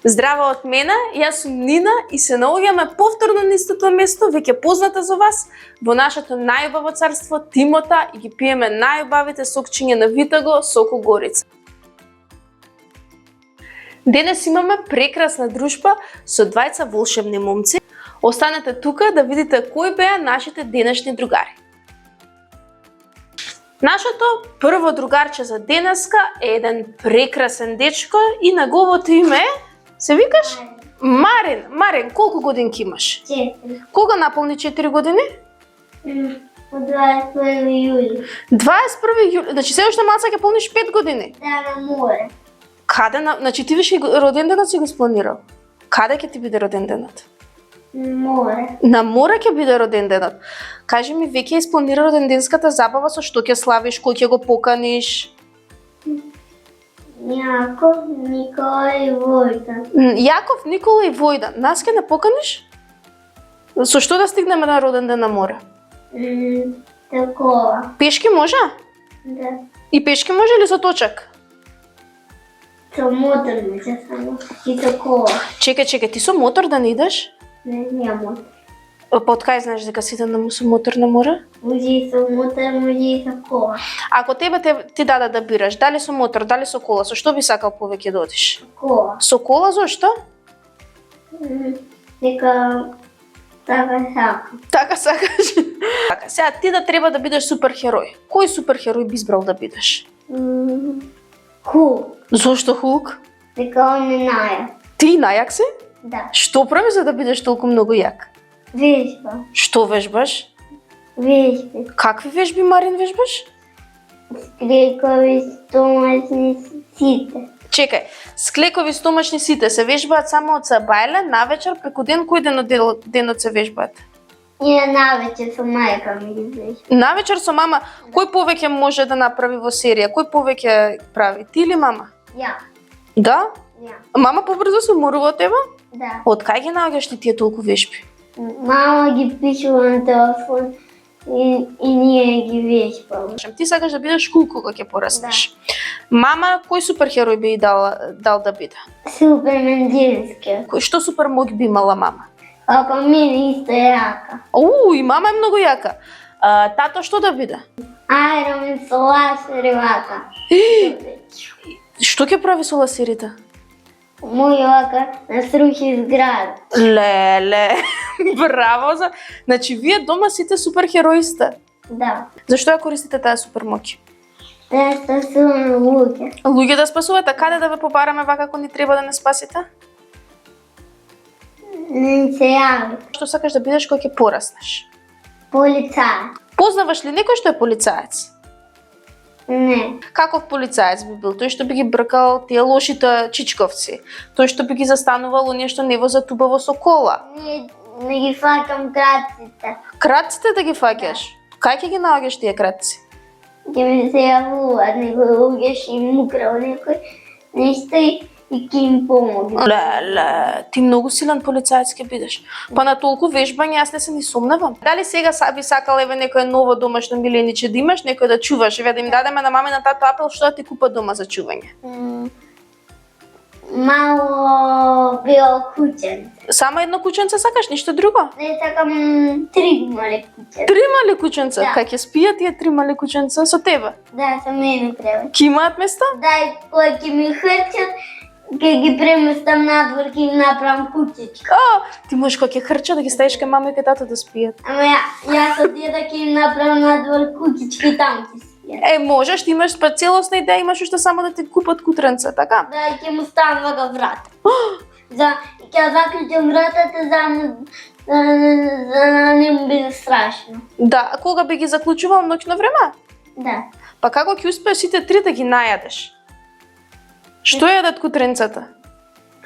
Здраво од мене, јас сум Нина и се наоѓаме повторно на истото место, веќе познато за вас, во нашето најубаво царство Тимота и ги пиеме најубавите сокчиња на Витаго, Соко Горица. Денес имаме прекрасна дружба со двајца волшебни момци. Останете тука да видите кои беа нашите денешни другари. Нашето прво другарче за денеска е еден прекрасен дечко и неговото име е, се викаш? Марин. Марин, колку годинки имаш? 4. Кога наполни 4 години? По 21 јули. 21 јули, значи се уште малце ќе полниш 5 години. Да, на море. Каде, значи ти виш роден денот си го спланирал? Каде ќе ти биде роден денот? Море. На море ќе биде роден денот. Кажи ми, веќе испланира роденденската забава, со што ќе славиш, кој ќе го поканиш? Јаков, Никола и Војдан. Јаков, Никола и Војдан. Нас ќе не поканиш? Со што да стигнеме на роден ден на море? Такова. Пешки може? Да. И пешки може или со точак? Со мотор може само. И такова. Чекај, ти со мотор да не идеш? Не, мотор. Под кај знаеш дека си идам со мотор на море? Може и со мотор, може и такова. Ако тебе ти даде да бираш, дали со мотор, дали со кола, со што би сакал повеќе да одиш? Такова. Со кола, зошто? Дека така сакам. Така сакаш? Така, сега ти да треба да бидеш суперхерој. Кој суперхерој би избрал да бидеш? Хул. Зошто Hulk? Дека он е најак. Ти најак си? Да. Што прави за да бидеш толку многу јак? Вежба. Што вежбаш? Вежби. Какви вежби, Марин, вежбаш? Скрекови, стомачни, сите. Чекај, склекови, стомачни сите се вежбаат само од сабајле, навечер, преку ден, кој ден од денот се вежбаат? И навечер со мајка ми ги вежба. Навечер со мама, кој повеќе може да направи во серија? Кој повеќе прави, ти или мама? Ја. Да? Ја. Мама побрзо се уморува од тебе? Да. Од кај ги наоѓаш ти тие толку вежби? Мама ги пишува на телефон и ние ги вежбаме. Ти сакаш да бидеш Hulk кога ќе пораснеш. Да. Мама, кој суперхерој би дал да биде? Супермен женски. Што супермоќ би имала мама? Ако мене исто е јака. И мама е многу јака. Тато што да биде? Ајромен со ласер и вака. Што ќе прави со ласерите? Мој вака насрухи зграда. Леле, браво за... Значи, вие дома сите суперхерои сте. Да. Зашто ја користите таа супермоќ? Да спасуваме луѓе. Луѓе да спасувате, каде да ве побараме вака ако ни треба да не спасите? Не се јави. Што сакаш да бидеш кога ќе пораснеш? Полицај. Познаваш ли некој што е полицаец? Не. Каков полицаец би бил? Тој што би ги бркал тие лошите чичковци? Тој што би ги застанувал оние што не возат убаво со кола? Не ги факам крадците. Крадците да ги фаќаш? Кај ќе ги наоѓаш тие крадци? Ќе ми се јавуваат некој луѓе што им украл некој нешто и ќе им помогне. Леле, ти многу силен полицаец ќе бидеш. Па на толку вежбање јас не се ни сомневам. Дали сега би сакал еве некое ново домашно милениче да имаш, некој да чуваш, еве да им дадеме на мама и на тато апел што да ти купат дома за чување? Мало бело кученце. Само едно кученце сакаш, ништо друго? Не сакам 3 мали кученца. 3 мали кученца? Да. Кај ќе спијат тие 3 мали кученца со тебе? Да, со мене треба. Ки имаат место? Да, и кој ќе ми хрчат, ќе ги преместам надвор, ќе им направам кучичка. Ти можеш кога ќе хрча да ги ставиш кај мама и кај тато да спијат. Ама јас од деда ќе им направам надвор кучичка и там ќе спијат. Можеш, ти имаш целосна идеја, имаш уште само да ти купат кутренца, така? Да, ќе му ставам вака врата. Ќе заклучам вратата за да не му биде страшно. Да, а кога би ги заклучувал ноќно време? Да. Па како ќе успееш сите 3 да ги најадеш? Што јадат кутренцата?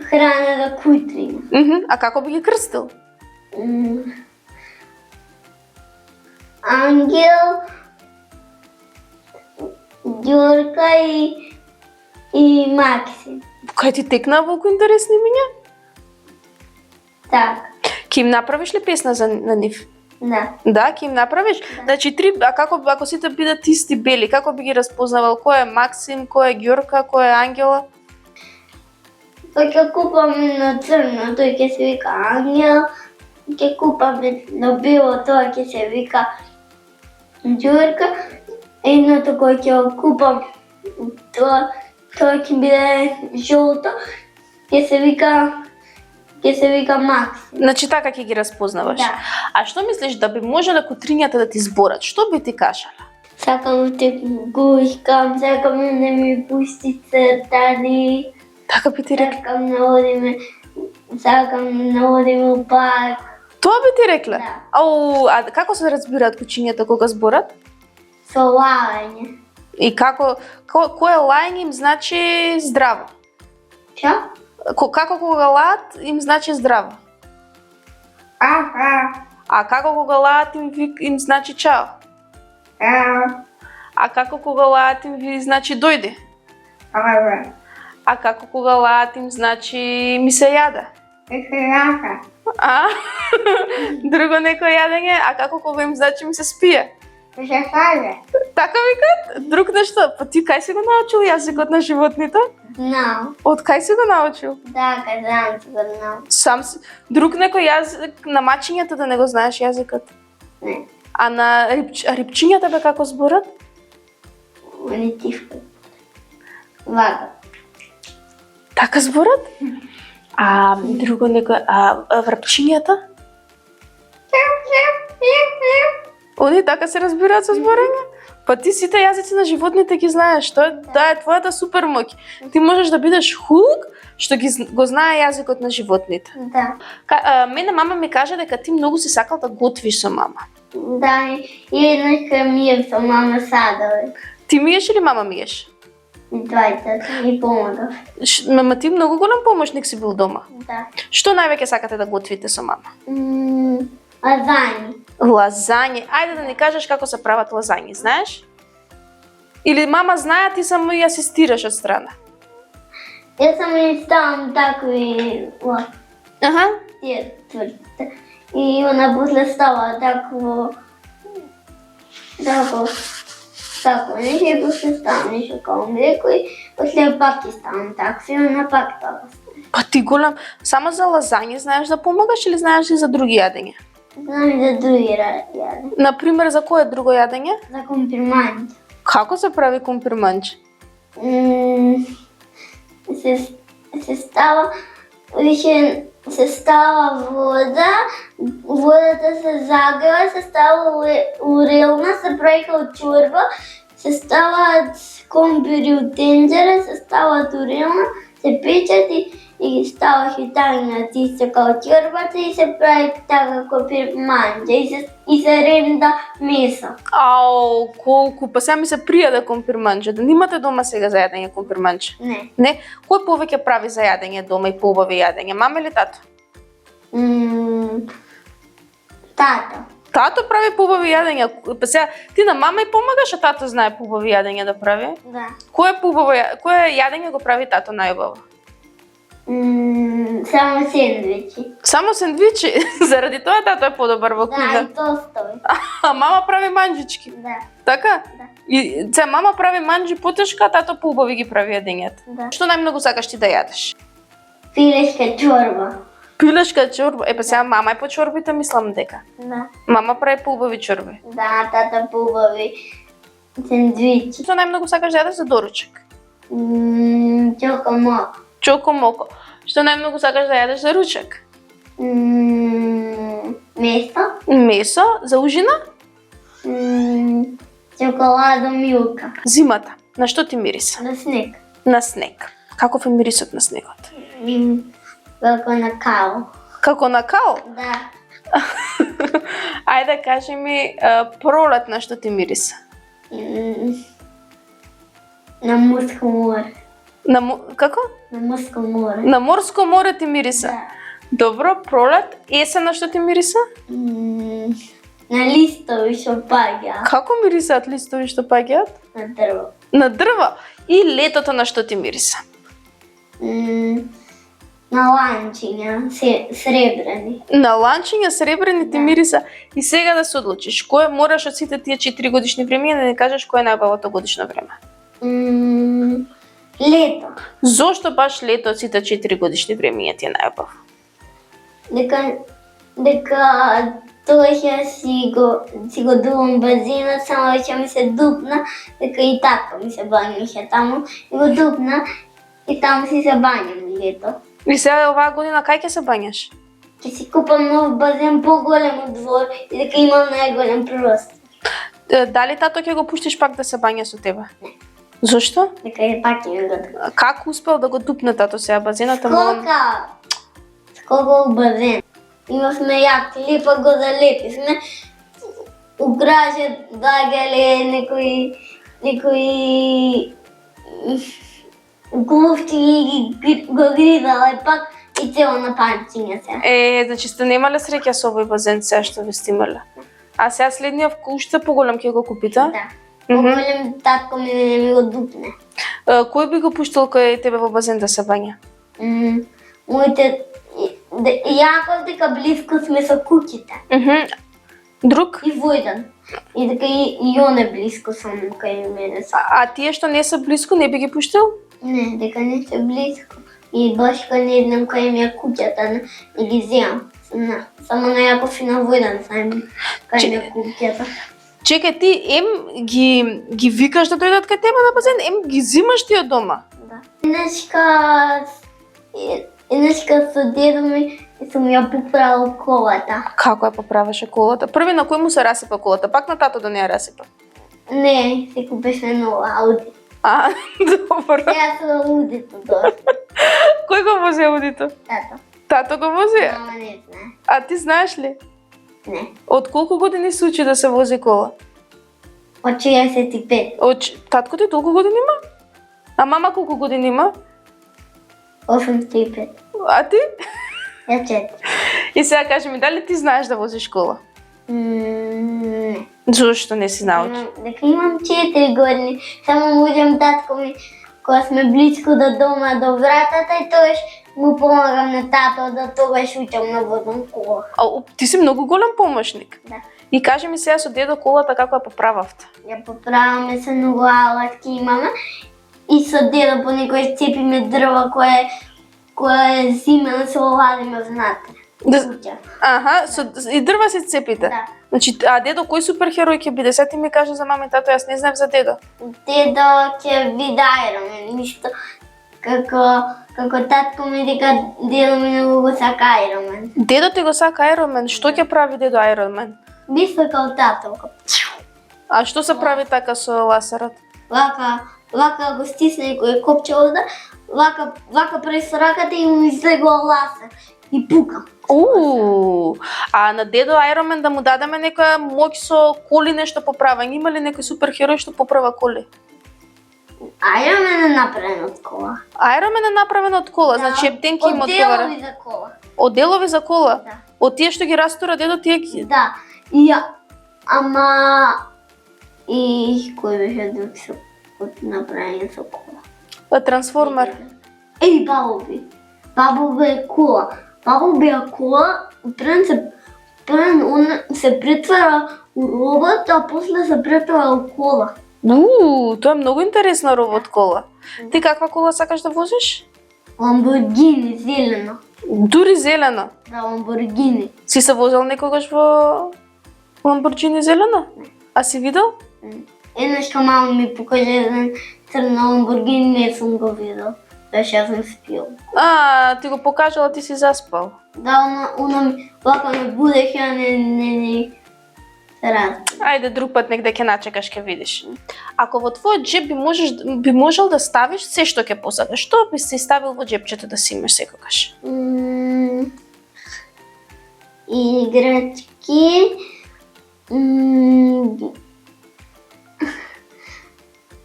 Храна да кутрима. А како би ги крстил? Ангел, Ѓорка и Макси. Кај ти текна волку интересни имиња? Так. Ке им направиш ли песна на нив? Да. Да, ќе им направиш? Да. Значи, ако сите бидат исти бели, како би ги разпознавал? Кој е Максим, кој е Ѓорка, кој е Ангела? Тој ќе купаме на црно, тој ќе се вика Ангел. Ќе купаме на бело, тоа ќе се вика Ѓурка. Едното кој ќе го купам, тоа ќе биде жолто, ќе се вика Макс. Значи така ќе ги разпознаваш. Да. А што мислиш да би можеле кутрињата да ти зборат? Што би ти кажале? Сакам да те гушкам, сакам да ми пусти цртани, Така би ти рекле. сакам да одиме у парк. Тоа би ти рекле? Да. Ау, а како се разбираат кучињата кога зборат? Со лагање. И кое лајање им значи здраво? Што? Како кога лаат им значи здраво? А како кога лаат им значи чао? А како кога лаат им значи дојди? А како кога лаат им значи ми се јаде? А? Друго некој јадење? А како кога им значи ми се спие? Така викат? Друг нешто? Па ти кај си го научил јазикот на животните? Знам. Од кај си го научил? Да, казам си го знам. Сам си. Друг некој јазик на мачињата да не го знаеш јазикот? Не. А на рибчињата бе како зборат? Они тивка. Вага. Така зборат? А друго некој, врапчињата? Они така се разбираат со зборење? Па ти сите јазици на животните ги знаеш, тоа е твојата супер моќ. Ти можеш да бидеш Хук што го знае јазикот на животните. Да. Мене мама ми каже дека ти многу си сакал да готвиш со мама. Да, и еднаш кај миев со мама садове. Ти миеш или мама миеш? Двајцата ми помагав. Мама ти многу голем помошник си бил дома. Да. Што највеќе сакате да готвите со мама? Лазањи. Лазање. Ајде да ни кажеш како се прават лазањи, знаеш? Или мама знае, ти само ја асистираш од страна? Јас само ни ставам такви Аха. тие тврдите. И она после става тако, нешто и после ставам нешто као млеко и после пак и ставам тако, и она пак тоа. Па ти голем, само за лазање знаеш да помагаш или знаеш и за други јадења? Знам и за други јадења. Например, за кое друго јадење? За компримант. Како се прави комприманч? Се става вода, водата се загрева, се става урелна, се прави као чорба, се ставаат компири од тенџера, се ставаат урелна, се печат и става хитања тисто као чорбата и се прави така комприманче и се ренда месо. Ау, колку, па сега ми се пријаде компирманче. Да немате дома сега за јадење компирманче? Не. Не? Кој повеќе прави за јадење дома и поубави јадење? Мама или тато? Тато. Тато прави поубави јадење. Па сега ти на мама и помагаш, а тато знае поубави јадење да прави? Да. Кое јадење го прави тато најубаво? Само сендвичи. Само сендвичи? Заради тоа тато е подобар во Да, кујна. и тостови. А мама прави манџички. Да. Така? Да. И сега мама прави манџи потешка, а тато поубави ги прави јадењата. Да. Што најмногу сакаш ти да јадеш? Пилешка чорба. Пилешка чорба. Па сега мама е по чорбите, мислам дека. Да. Мама прави поубави чорби. Да, тата поубави сендвичи. Што најмногу сакаш да јадеш за доручек? Чокомок. Чокомоко. Што најмногу сакаш да јадеш за ручек? Месо. Месо за ужина? Чоколадо милка. Зимата. На што ти мириса? На снег. На снег. Каков е мирисот на снегот? Како на као. Како на као? Да. Ајде кажи ми пролет на што ти мириса? На морско море. Како? На морско море. На морско море ти мириса? Да. Добро, пролет. Есен на што ти мириса? На листови што паѓа. Како мирисаат листови што паѓаат? На дрво. На дрва. И летото на што ти мириса? На ланчиња сребрени. На ланчиња сребрени ти мириса. И сега да се одлучиш, кое мораш од сите тие 4 годишни времиња да ни кажеш кое е најубавото годишно време? Лето. Зошто баш лето од сите 4 годишни времиња ти е најубав? Дека тоа ќе си го дувам базинот, само ќе ми се дупна, дека и така ми се бањаше таму, и го дупна и таму си се бањам лето. И сега оваа година кај ќе се бањаш? Ќе си купам нов базен поголем од двор и дека имам најголем простор. Дали тато ќе го пуштиш пак да се бања со тебе? Не. Зошто? Дека е пак ќе го дупна. Как успел да го дупне тато сега базенот? Скока базен. Имавме јак клип, го залепивме. У граже дагале некои гуфти и го гризале пак и цело на панчиња се. Значи сте немале среќа со овој базен сега што ви стимале. А сега следниот уште поголем ќе го купите? Да. Поголем татко ми го дупне. Кој би го пуштил кој тебе во базен да се бања? Моите Јаков дека близко сме со куќите. Друг? И Војдан. И дека и он е близко со кај мене. А тие што не се близко не би ги пуштил? Не, дека не се близко. И баш кога не знам кај ми е куќата, не ги земам. Само на Јаков и на Војдан знаем кај ми е куќата. Чекај, ти ги викаш да дојдат кај тебе на базен, ги зимаш ти од дома? Да. Еднашка со дедо ми сум ја поправил колата. Како ја поправеше колата? Први на кој му се расипа колата? Пак на тато да не ја расипа? Не, се купеше нова Ауди. Добро. Ја со Аудито дошла. Кој го вози Аудито? Тато. Тато го вози? Мама не знае. А ти знаеш ли? Не. Од колку години се учи да се вози кола? Од 65. Татко ти толку години има? А мама колку години има? 85. А ти? Ја 4. И сега кажи ми, дали ти знаеш да возиш кола? Не. Зошто не си научи? Дека имам 4 години, само можам татко ми, кога сме близко до дома, до вратата и тоаш му помагам на тато да тогаш учам да возам кола. Ти си многу голем помошник. Да. И кажи ми сега со дедо колата како ја поправавте? Ја поправаме се многу алатки имаме и со дедо понекој цепиме дрва кое е зимено се оладиме внатре. И дрва се цепите? Да. Значи, а дедо кој суперхерој ќе биде? Сега ти ми кажа за мама и тато, јас не знаев за дедо. Дедо ќе биде Iron Man, ништо како татко ми дека дедо ми многу го сака Iron Man. Дедо ти го сака Iron Man, што ќе прави дедо Iron Man? Би сакал тато. А што се прави така со ласерот? Вака го стисне кој копче овде, вака прес раката и му излегува ласер и пука. А на дедо Iron Man да му дадеме некоја моќ со коли нешто поправање, има ли некој суперхерој што поправа коли? Iron Man е направен од кола. Iron Man е направен од кола, значи ептенки им одговара. Од делови за кола. Од делови за кола? Да. Од тие што ги растура дедо тие ги... Да. И кој беше друг со направен со кола? Трансформер. Бабоби. Бабоби е кола. Бабоби е кола, он се претвара у робот, а после се претвара у кола. Тоа е многу интересна робот кола. Ти каква кола сакаш да возиш? Ламборгини, зелено. Дури зелено? Да, Ламборгини. Си се возел некогаш во Ламборгини зелено? А си видел? Еднашка мама ми покаже еден црна Ламборгини, не сум го видел. Беше јас сум спил. Ти го покажала, ти си заспал. Да, она ми вака ме будеше, а не се разбира. Ајде друг пат негде ќе начекаш ќе видиш. Ако во твојот џеб би можел да ставиш се што ќе посакаш, што би си ставил во џебчето да си имаш секогаш? Играчки.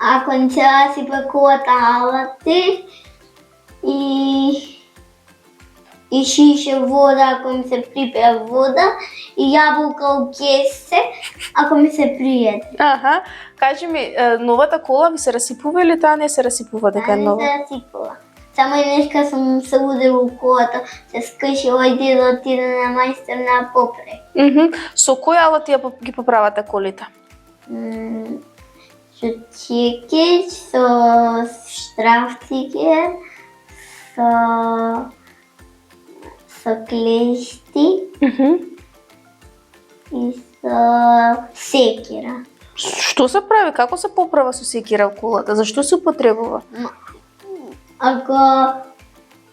Ако не се расипа колата алати и шише вода ако ми се припее вода и јаболка у кесе ако ми се приеде. Кажи ми, новата кола ви се расипува или таа не се расипува дека е нова? Не се расипува. Само еднешка сум се ударила у колата, се скршила и дедо отиде на мајстор на попре. Со кој алат ги поправате колите? чекич, со штрафцигер, со клешти и со секира. Што се прави? Како се поправа со секира колата? Зашто се употребува?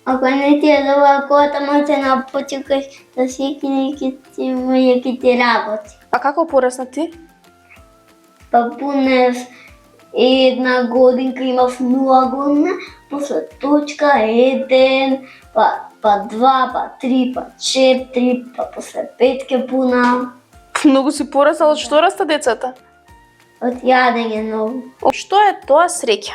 Ако не ти е добра колата, може да напочекаш да секира ќе ти работи. А како порасна ти? Па пунев 1 годинка, имав 0 година, после точка 1, па 2, па 3, па 4, па после 5 ке пунам. Многу си пораснал. Од што раста децата? Од јадење многу. Што е тоа среќа?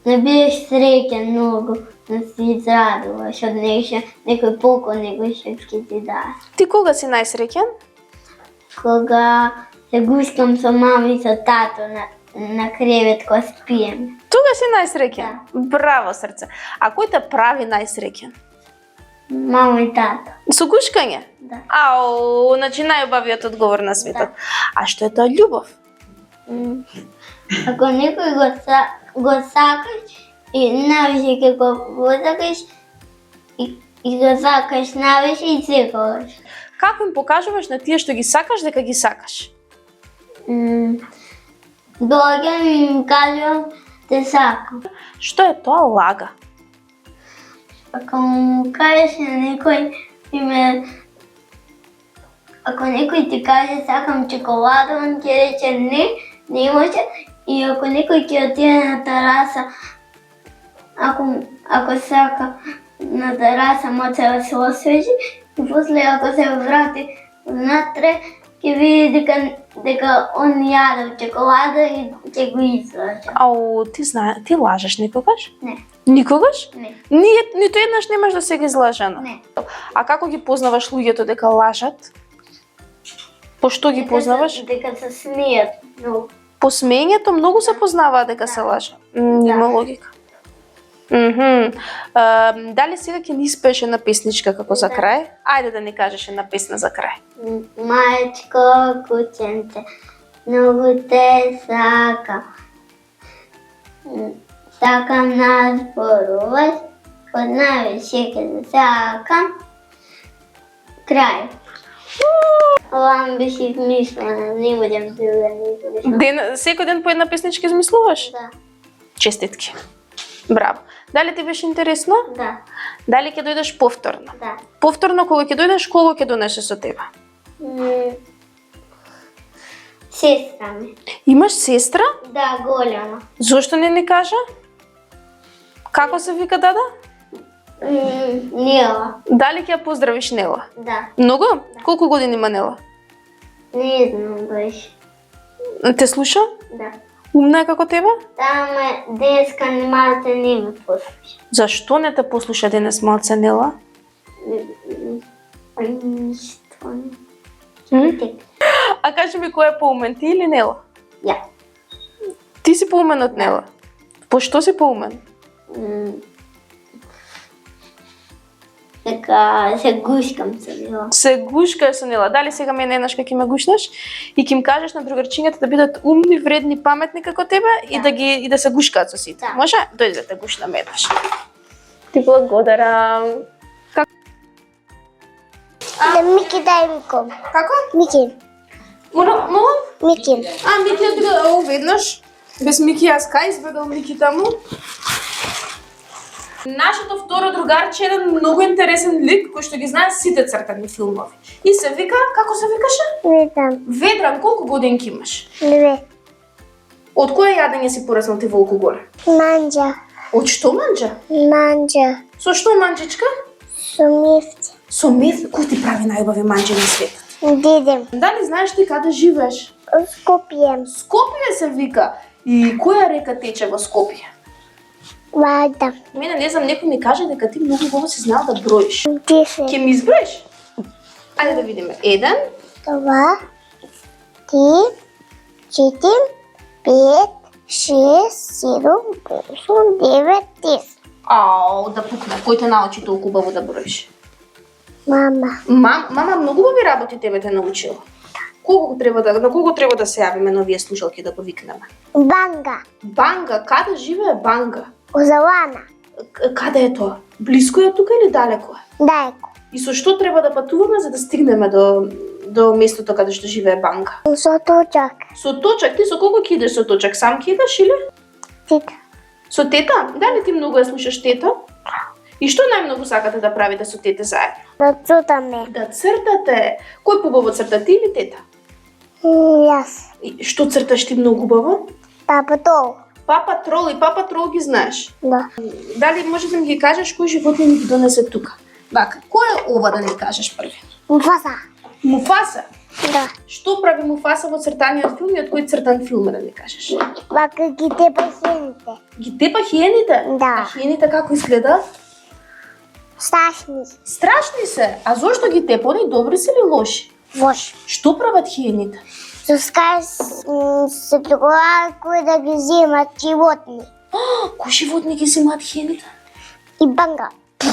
Не бидеш среќен многу, да си израдуваш од нешто, некој поклон, некој што ќе ти даде. Ти кога си најсреќен? Кога се гускам со мама и со тато на кревет кога спиеме. Тога си најсреќен? Браво, срце. А кој те прави најсреќен? Мама и тато. Со гушкање? Да. Ау, значи најубавиот одговор на светот. А што е тоа љубов? Ако некој го сакаш и навише како го сакаш и го сакаш навише и секогаш. Како им покажуваш на тие што ги сакаш дека ги сакаш? Доаѓам и им кажувам те сакам. Што е тоа лага? Ако му кажеш на некој, ако некој ти каже сакам чоколада, он ќе рече не може. И ако некој ќе отиде на тераса, ако сака на тераса, може да се освежи, и после ако се врати внатре, ќе види дека он јадел чоколада и ќе го излаже. Ау, ти лажеш никогаш? Не. Никогаш? Не. Ниту еднаш немаш да се ги излажена? Не. А како ги познаваш луѓето дека лажат? По што ги познаваш? Дека се смеат многу. По смењето многу се познаваа дека се лажа. Нема логика. Дали сега ќе ни испееш една песничка како за крај? Ајде да ни кажеш една песна за крај. Мајчко, кученце, многу те сакам. Сакам да зборуваш, од највише ќе те сакам. Крај. Ова беше измислено, не будем друга никога. Секој ден по една песничка измислуваш? Да. Честитки. Браво. Дали ти беше интересно? Да. Дали ќе дојдеш повторно? Да. Повторно кога ќе дојдеш, кого ќе донесе со тебе? Сестра ми. Имаш сестра? Да, голема. Зошто не ни кажа? Како се вика дада? Нела. Дали ќе ја поздравиш Нела? Да. Многу? Колку години има Нела? Не знам беше. Те слуша? Да. Умна е како тебе? Таме денеска малце не ме послуша. Зашто не те послуша денес малце Нела? Ништо не. А кажи ми кој е поумен, ти или Нела? Ја. Ти си поумен од Нела. По што си поумен? Дека се гушкам со Нела. Се гушкаш со Нела. Дали сега мене еднаш ќе ме гушнеш и ќе им кажеш на другарчињата да бидат умни, вредни, паметни како тебе и да се гушкаат со сите. Да. Може? Дојди да те гушнам еднаш. Ти благодарам. Да, Мики, дај ми ком. Како? Мики. Молам? Мики. Мики отиде веднаш. Без Мики јас кај избегал Мики таму. Нашето второ другарче е еден многу интересен лик кој што ги знае сите цртани филмови. И се вика, како се викаше? Ведам. Ведран, колку годинки имаш? 2. Од кое јадење си пораснал ти волку горе? Манџа. Од што манџа? Манџа. Со што манџичка? Со мифти. Со меф, кој ти прави најубави манџи на светот? Дидем. Дали знаеш ти каде живееш? Скопје. Скопје се вика. И која река тече во Скопје? Вада. Мене не знам, некој ми каже дека ти многу добро си знал да броиш. 10. Ќе ми изброиш? Ајде да видиме. 1, 2, 3, 4, 5, 6, 7, 8, 9, 10. Ау, да пукна. Кој те научи толку убаво да броиш? Мама. Мама многу убави работи тебе те научила. На кого треба да се јавиме на овие слушалки да го викнеме? Банга. Банга, каде живее Банга? Озалана. Каде е тоа? Блиско е тука или далеко е? Далеко. И со што треба да патуваме за да стигнеме до местото каде што живее Банга? Со точак. Со точак, ти со колку ќе идеш со точак? Сам ќе идеш или? Тита. Со тета? Дали ти многу ја слушаш тета? И што најмногу сакате да правите со тете заедно? Да цутаме. Да цртате. Кој побаво црта, ти или тета? Јас. И што црташ ти многу убаво? Папа Тол. Папа Трол и Папа Трол ги знаеш. Да. Дали може да ми ги кажеш кој животни ни ги донесе тука? Вака, кој е ова да ни кажеш први? Муфаса. Муфаса. Да. Што прави Муфаса во цртаниот филм и од кој цртан филм е да ни кажеш? Вака ги тепа хените. Ги тепа хиените? Да. А хиените како изгледаат? Страшни. Страшни се. А зошто ги тепа? Они добри се или лоши? Лоши. Што прават хиените? Сускай се тоа кои да ги земат животни. Кои животни ги земаат хиените? И банга.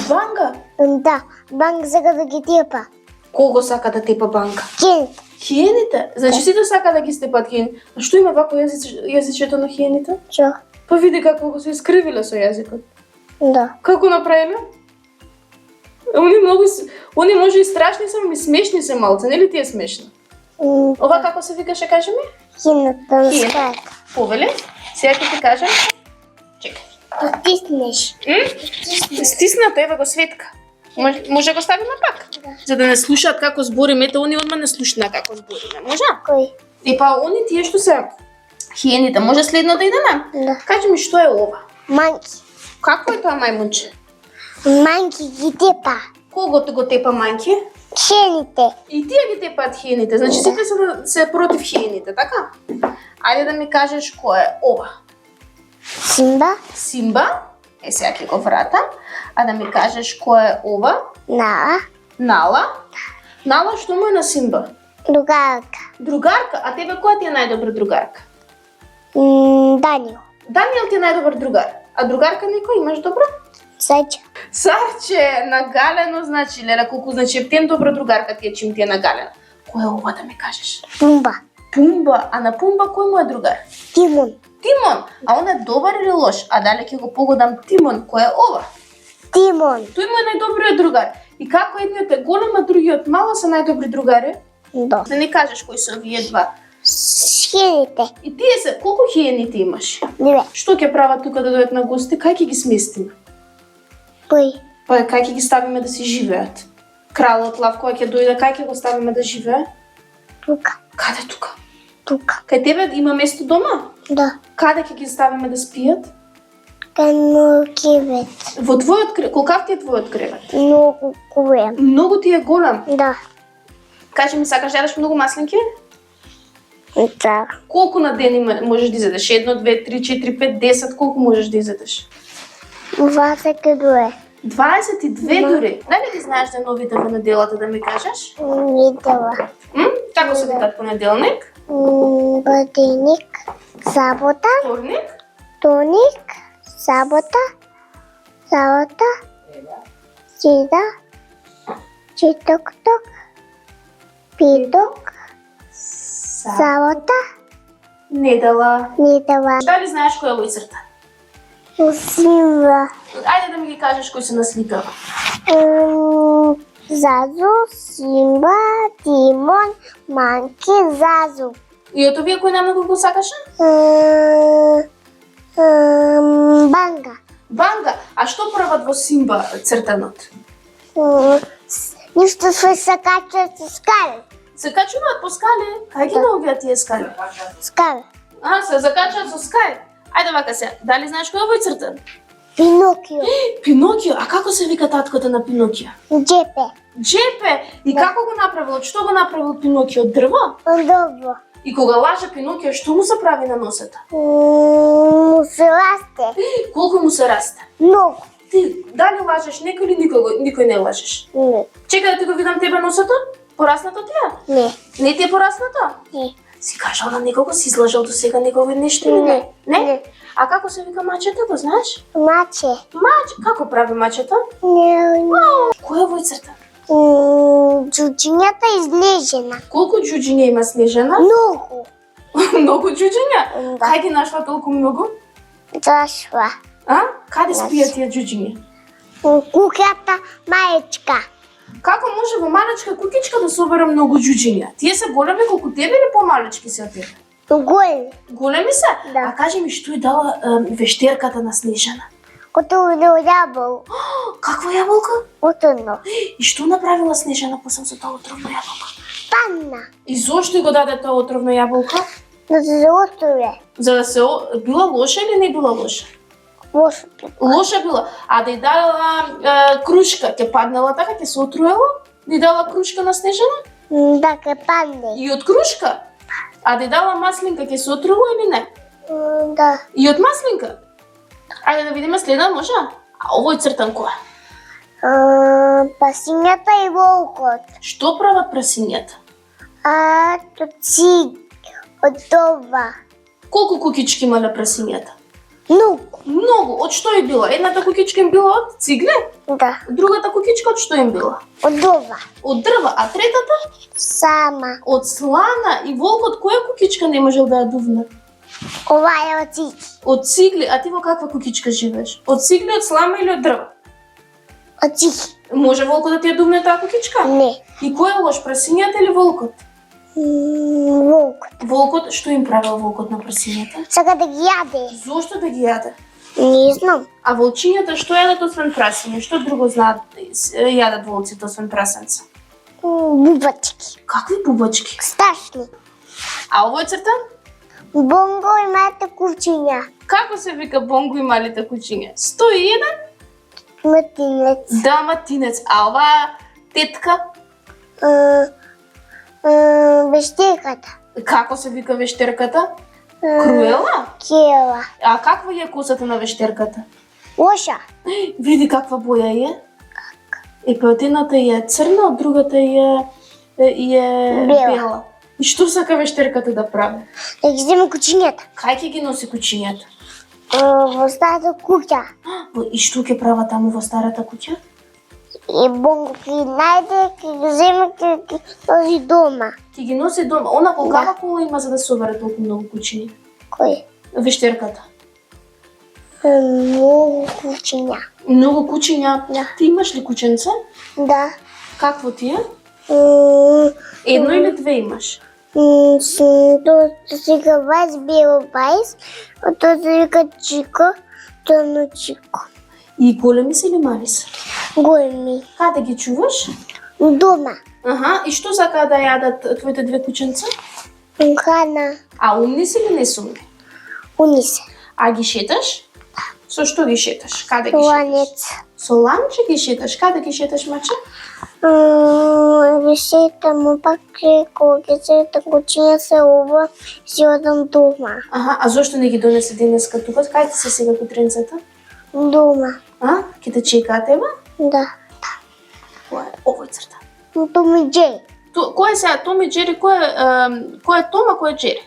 Банга? Да, банга сака да ги тепа. Кого сака да тепа Банга? Хените. Хиените? Значи сите сака да ги степат хиените. А што има вако јазичето на хиените? Чо? Па види како го се искривиле со јазикот. Да. Како направиле? Они може и страшни се, ами смешни се малце, нели ти е смешно? Ова како се викаше, кажи ми? Хината на Хиена. ската. Повеле? Сега ќе ти кажам. Чекај. Потиснеш. Стиснато, еве го Светка. Може го ставиме пак? За да не слушаат како збориме, ете они одма не слушна како збориме. Може? Кој? И па они тие што се хиените, може следно да идеме? Да. Кажи ми што е ова? Манки. Како е тоа мајмунче? Манки ги тепа. Кого го тепа мајки? Хените. И тие ги тепаат хиените, значи сите се против хиените, така? Ајде да ми кажеш кој е ова? Симба. Симба, сега ќе го вратам, а да ми кажеш кој е ова? Нала. Нала. Нала што му е на Симба? Другарка. Другарка, а тебе која ти е најдобра другарка? Данио. Даниел ти е најдобар другар, а другарка некој имаш добра? Сајча. Сарче, нагалено, значи, леле, колку значи ептен добра другарка ти е чим ти е нагалено. Кој е ова да ми кажеш? Пумба. Пумба, а на Пумба кој му е другар? Тимон. Тимон, а он е добар или лош? А дали ќе го погодам Тимон, кој е ова? Тимон. Тој му е најдобриот другар. И како едниот е голем, а другиот мало се најдобри другари? Да. Да ни кажеш кои се овие два. Хените. И тие се, колку хиени ти имаш? Две. Што ќе прават тука да дојдат на гости? Кај ќе ги сместиме? Кој? Па кај ќе ги ставиме да си живеат? Кралот Лав кој ќе дојде, кај ќе го ставиме да живее? Тука. Каде тука? Тука. Кај тебе има место дома? Да. Каде ќе ги ставиме да спијат? Кај кивет. Во твојот кревет. Колкав ти е твојот кревет? Многу голем. Многу ти е голем. Да. Кажи ми, сакаш да ядеш многу маслинки? Да. Колку на ден можеш да изедеш? 1, 2, 3, 4, 5, 10, колку можеш да изедеш? 22. 22 дури. Дали ги знаеш за новите во неделата да ми кажеш? Видела. Како се викаат понеделник? Понеделник, сабота, Вторник? вторник, сабота, среда, четврток, петок, сабота, Недела. недела. Дали знаеш кој е овој цртан? Симба. Ајде да ми ги кажеш кој се насликава. Зазу, Симба, Тимон, Манки, Зазу. И од овие кој најмногу го сакаше? Банга. Банга. А што прават во Симба цртанот? Ништо се качат со скали. Се качуваат по скали. Кај ги наоѓаат тие скали? Скали. А, се закачаат со скали. Ајде вака се. Дали знаеш кој е овој цртан? Пинокио. Пинокио. А како се вика таткото на Пинокио? Джепе. Джепе. И како го направил? Од што го направил Пинокио? Од дрво? Добро. И кога лаже Пинокио, што му се прави на носата? Му се расте. Колку му се расте? Многу. Ти дали лажеш некој или никој не лажеш? Не. Чекај да ти го видам тебе носото? Пораснато ти е? Не. Не ти е пораснато? Не. Си кажал на некого, си излажал до сега негови нешто или не? Не. А како се вика мачето, го знаеш? Маче. Како прави мачето? Не. Кој е овој цртан? Джуджињата излежена. Колку џуџиња има Снежана? Многу. Многу џуџиња? Да. Кај ги нашла толку многу? Зашла. А? Каде спијат тие џуџиња? Куќата мајчка. Како може во малечка кукичка да собере многу џуџиња? Тие се големи колку тебе или помалечки се од тебе? Големи. Големи се? Да. А кажи ми што е дала вештерката на Снежана? Отовно јабол. Каква јаболка? Отовно. И што направила Снежана после за тоа отровна јаболка? Панна. И зошто го даде тоа отровна јаболка? Да се отове. За да се била лоша или не била лоша? Лошо. Лоша била. А да й дала крушка, ќе паднала така, ќе се отруела? Да й дала крушка на Снежана? Да, ке падне. И од крушка? А да й дала маслинка, ќе се отруела или не? Да. И од маслинка? Ајде да видиме следна, може? А овој цртан кој е? Пасињата и волкот. Што прават прасињата? Циг. Од това. Колку кукички имале прасињата? Многу. Многу. Од што е била? Едната кукичка им била од цигле, Да. другата кукичка од што им била? Од това. Од дрва, а третата? Сама. Од слана. И волкот која кукичка не можел да ја дувне? Ова е од циг. Од цигли, а ти во каква кукичка живееш? Од цигли, од слама или од дрва? Од циг. Може волкот да ти ја дувне таа кукичка? Не. И кој е лош, прасињата или волкот? Волкот. Волкот, што им правил волкот на прасињата? Сака да ги јаде. Зошто да ги јаде? Не знам. А волчињата што јадат освен прасиње? Што друго знаат јадат волците освен прасенца? Бубачки. Какви бубачки? Страшни. А овој цртан? Бонго и малите кучиња. Како се вика Бонго и малите кучиња? 101? Матинец. Далматинец. А оваа тетка? Вештеката. Како се вика вештерката? Круела? Кела. А каква е косата на вештерката? Лоша. Види каква боја е. Од едната е црна, од другата е бела. И што сака вештерката да прави? Да ги земе кучињата. Кај ќе ги носи кучињата? Во старата куќа. И што ќе права таму во старата куќа? И Бонго ги најде, ќе ги земе, ќе ги носи дома. Ќе ги носи дома. Она колкава кола има за да собере толку многу кучиња? Кој? Вештерката. Многу кучиња. Многу кучиња. Да. Ти имаш ли кученце? Да. Какво ти е? Едно или две имаш? Тоа се вика Вајс, бело Вајс, а тоа се вика Чико, тоа Чико. И големи се или мали се? Големи. Каде ги чуваш? Дома. Аха, и што сака да јадат твоите две кученца? Храна. А умни си или не се умни? Уни се. А ги шеташ? Со што ги шеташ? Каде ги шеташ? Ланец. Со ланче ги шеташ? Каде ги шеташ, маче? Ги шетам, пак кога ќе шетам кучиња се ова, си одам дома. Аха, а зошто не ги донесе денеска тука? Кај ти се сега кутренцата? Дома. А? Ке те чекаат тебе? Да. Кој е овој црта? Том и Джери. Кој е сега Том и Джери? Кој е Том, а кој е Джери?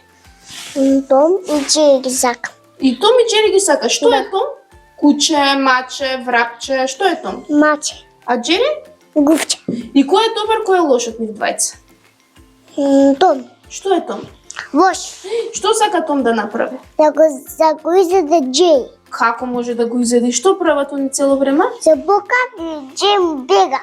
Том и Джери ги сакам. И Том и Джери ги сака. Што Да. е Том? Куче, маче, врапче, што е Том? Маче. А Джери? Гувче. И кој е добар, кој е лош од нив двајца? Том. Што е Том? Лош. Што сака Том да направи? Да го изеде Джери. Како може да го изеде? И што прават они цело време? Се бока и Джери му бега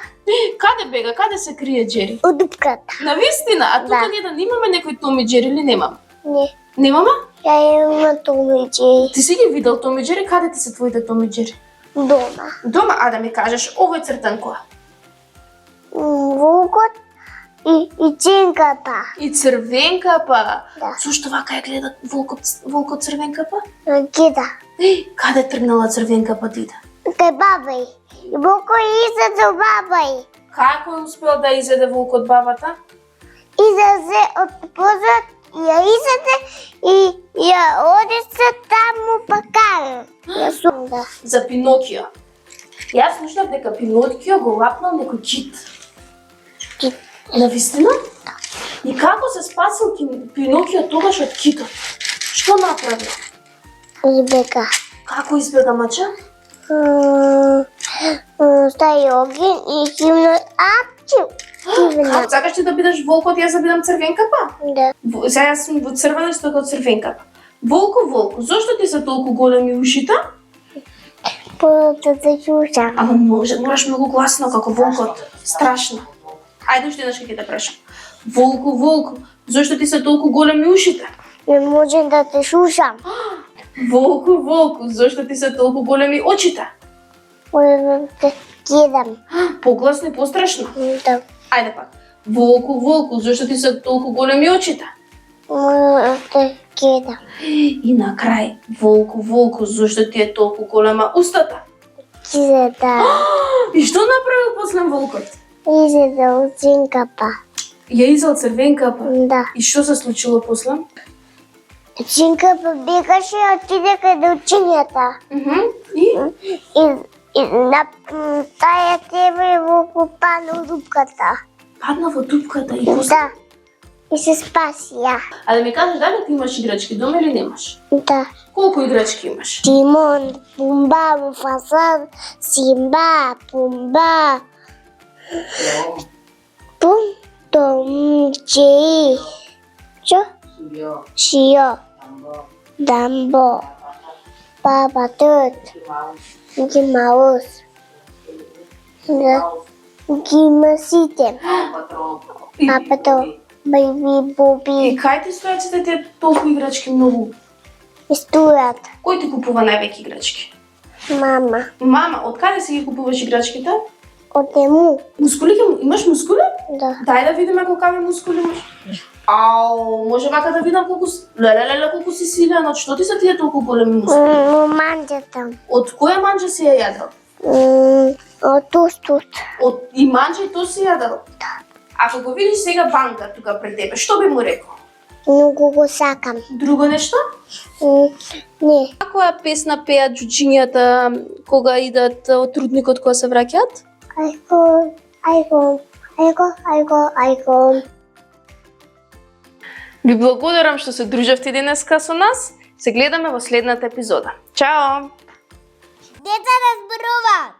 Каде бега? Каде се крие Джери? од дупката. Навистина? А тука Да. ние да немаме некој Том и Джери или немаме? Не. Немаме? Ја имам Том и Джери Ти си ги видел Том и Джери? Каде ти се твоите Том и Джери? дома. Дома, а да ми кажеш, овој цртан која? Волкот и Црвенкапа. И Црвенкапа. Да. Зошто вака ја гледат волкот Црвенкапа? Гида. Каде тргнала Црвенкапа дида? Кај баба и Волко изеде баба и. Како успел да изеде волкот бабата? Излезе од позад, ја изеде и ја одисе таму пакар. Ја сунда. За Пинокио. Јас слушнав дека Пинокио го лапнал некој кит. Кит. Навистина? И како се спасил Пинокио тогаш од китот? Што направи? Избега. Како избега, мача? Стаи огин и химно, Црвена. Како сакаш ти да бидеш волкот, јас да бидам црвенкапа? Да. Сега јас сум во црвена исто како црвенкапа. Волку, зошто ти се толку големи ушите? Първата да слушам. Ама мораш многу гласно како волкот. Страшно. Ајде уште еднаш ќе те прашам. Волку, зошто ти се толку големи ушите? Не можем да те слушам. Волку, зошто ти се толку големи очите? Можем да те гледам. Погласно и пострашно. Да. Ајде пак. Волку, зошто ти се толку големи очите? Можем да те гледам. И на крај, волку, зошто ти е толку голема устата? Гледам. И што направил после волкот? Иде да оценкапа. Ја изел црвенкапа. Да. И што се случило после? Оценкапа бегаше и отиде каде учењата. И на тая тебе во падна дупката. Падна во дупката и после? Да. И се спаси ја. А да ми кажеш дали ти имаш играчки дома или немаш? Да. Колку играчки имаш? Тимон, Пумба, Муфаса, Симба, Пумба. Пум, Том, Джей. Чо? Шио. Дамбо. Баба Тот. Мики Маус. Да. Гимасите. Папато. Бейби Боби. И кај ти стојат сите тие толку играчки многу? Стојат. Кој ти купува највеќе играчки? Мама. Мама, од каде си ги купуваш играчките? Од ему. Мускули имаш мускули? Да. Дај да видиме колкави мускули имаш. Ау, може вака да видам колку колку си силен, од што ти се тие толку големи мускули? Манџата. Од која манџа си ја јадал? Од устот. Од и манџа и то си јадал? Да. Ако го видиш сега банка тука пред тебе, што би му рекол? Многу го сакам. Друго нешто? Не. Која песна пеат џуџињата кога идат од рудникот кога се враќаат? Ајко. Ви благодарам што се дружевте денеска со нас. Се гледаме во следната епизода. Чао! Деца разборуваат.